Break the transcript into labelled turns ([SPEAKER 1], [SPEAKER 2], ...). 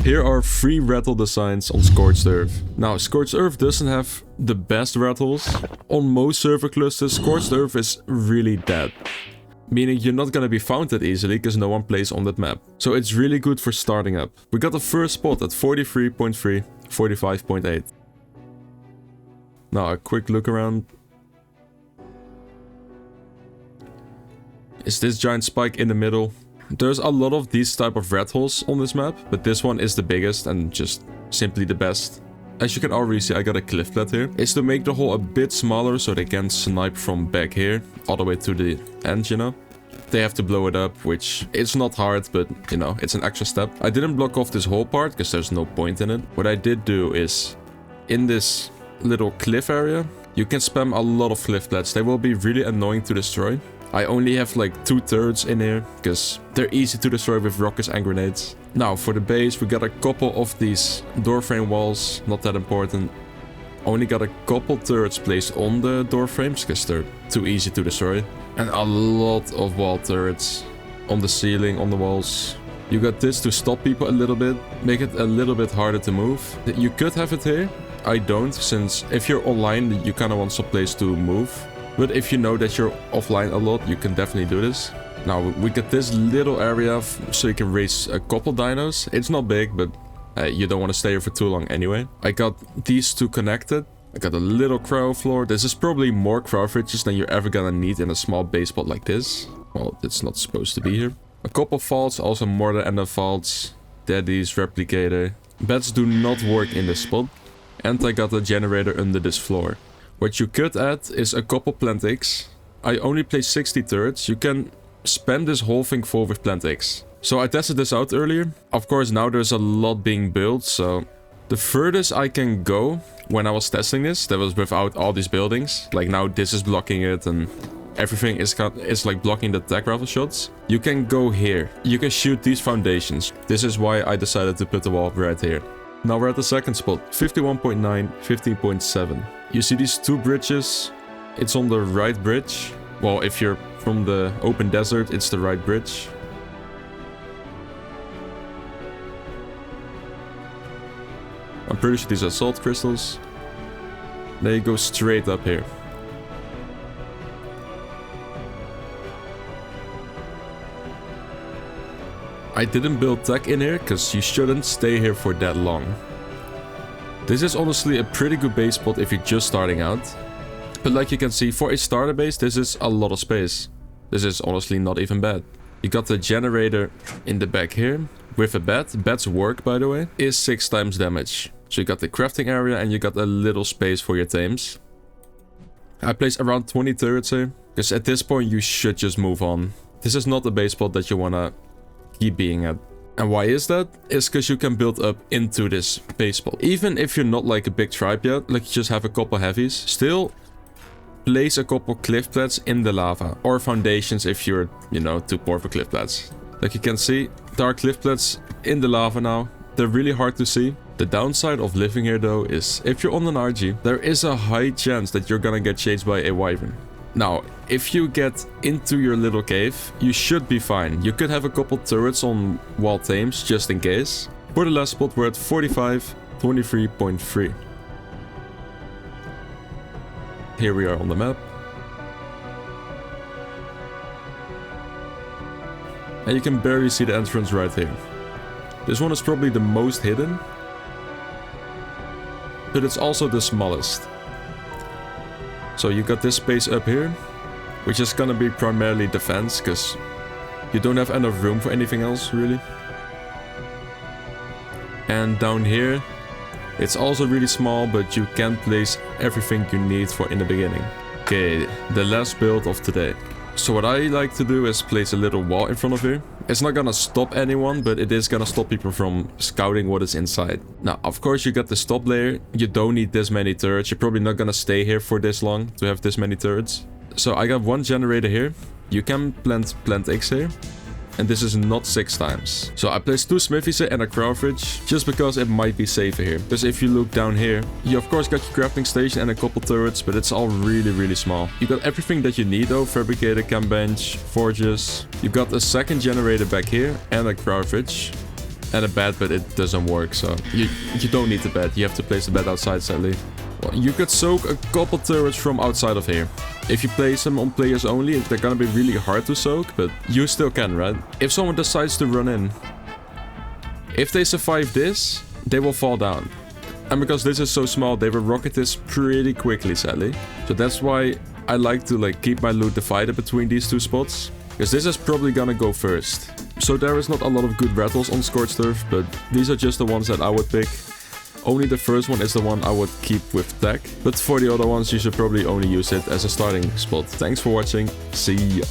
[SPEAKER 1] Here are 3 rattle designs on Scorched Earth. Now, Scorched Earth doesn't have the best rattles. On most server clusters, Scorched Earth is really dead. Meaning you're not gonna be found that easily because no one plays on that map. So it's really good for starting up. We got the first spot at 43.3, 45.8. Now a quick look around. Is this giant spike in the middle? There's a lot of these type of rat holes on this map, but this one is the biggest and just simply the best. As you can already see, I got a cliff plat here. It's to make the hole a bit smaller so they can snipe from back here all the way to the end, you know. They have to blow it up, which it's not hard, but you know, it's an extra step. I didn't block off this whole part because there's no point in it. What I did do is, in this little cliff area, you can spam a lot of cliff plats. They will be really annoying to destroy. I only have like 2 turrets in here because they're easy to destroy with rockets and grenades. Now for the base, we got a couple of these doorframe walls, not that important. Only got a couple turrets placed on the door frames because they're too easy to destroy. And a lot of wall turrets on the ceiling, on the walls. You got this to stop people a little bit, make it a little bit harder to move. You could have it here. I don't, since if you're online, you kind of want some place to move. But if you know that you're offline a lot, you can definitely do this. Now we got this little area so you can raise a couple dinos. It's not big, but you don't want to stay here for too long anyway. I got these 2 connected. I got a little cryo floor. This is probably more cryo fridges than you're ever gonna need in a small base spot like this. Well, it's not supposed to be here. A couple vaults, also mortar and the vaults. Daddy's replicator. Beds do not work in this spot. And I got a generator under this floor. What you could add is a couple plant eggs. I only placed 60 turrets. You can spam this whole thing full with plant eggs. So I tested this out earlier. Of course, now there's a lot being built, so the furthest I can go when I was testing this, that was without all these buildings. Like now this is blocking it and everything is like blocking the attack rifle shots. You can go here. You can shoot these foundations. This is why I decided to put the wall right here. Now we're at the second spot, 51.9, 15.7. You see these 2 bridges? It's on the right bridge. Well, if you're from the open desert, it's the right bridge. I'm pretty sure these are salt crystals. They go straight up here. I didn't build tech in here because you shouldn't stay here for that long. This is honestly a pretty good base spot if you're just starting out. But like you can see, for a starter base, this is a lot of space. This is honestly not even bad. You got the generator in the back here with a bed. Beds work, by the way, is 6 times damage. So you got the crafting area and you got a little space for your tames. I placed around 20 turrets here because at this point you should just move on. This is not a base spot that you wanna keep being at. And why is that? It's because you can build up into this base spot. Even if you're not like a big tribe yet, like you just have a couple heavies, still place a couple cliff plats in the lava. Or foundations if you're, you know, too poor for cliff plats. Like you can see, there are cliff plats in the lava now. They're really hard to see. The downside of living here though is, if you're on an RG, there is a high chance that you're gonna get chased by a wyvern. Now, if you get into your little cave, you should be fine. You could have a couple turrets on wall tames just in case. For the last spot, we're at 45, 23.3. Here we are on the map. And you can barely see the entrance right here. This one is probably the most hidden, but it's also the smallest. So you got this space up here, which is gonna be primarily defense, because you don't have enough room for anything else, really. And down here, it's also really small, but you can place everything you need for in the beginning. Okay, the last build of today. So what I like to do is place a little wall in front of here. It's not gonna stop anyone, but it is gonna stop people from scouting what is inside. Now, of course, you got the stop layer. You don't need this many turrets. You're probably not gonna stay here for this long to have this many turrets. So I got one generator here. You can plant eggs here. And this is not 6 times. So I placed 2 smithies and a cryo fridge, just because it might be safer here. Because if you look down here, you of course got your crafting station and a couple turrets, but it's all really small. You got everything that you need though: fabricator, cam bench, forges. You got a second generator back here and a cryo fridge. and a bed, but it doesn't work, so you don't need the bed. You have to place the bed outside, sadly. Well, you could soak a couple turrets from outside of here. If you place them on players only, they're gonna be really hard to soak, but you still can, right? If someone decides to run in, if they survive this, they will fall down. And because this is so small, they will rocket this pretty quickly, sadly. So that's why I like to keep my loot divided between these two spots. Because this is probably gonna go first. So there is not a lot of good rattles on Scorched Turf, but these are just the ones that I would pick. Only the first one is the one I would keep with tech. But for the other ones, you should probably only use it as a starting spot. Thanks for watching. See ya.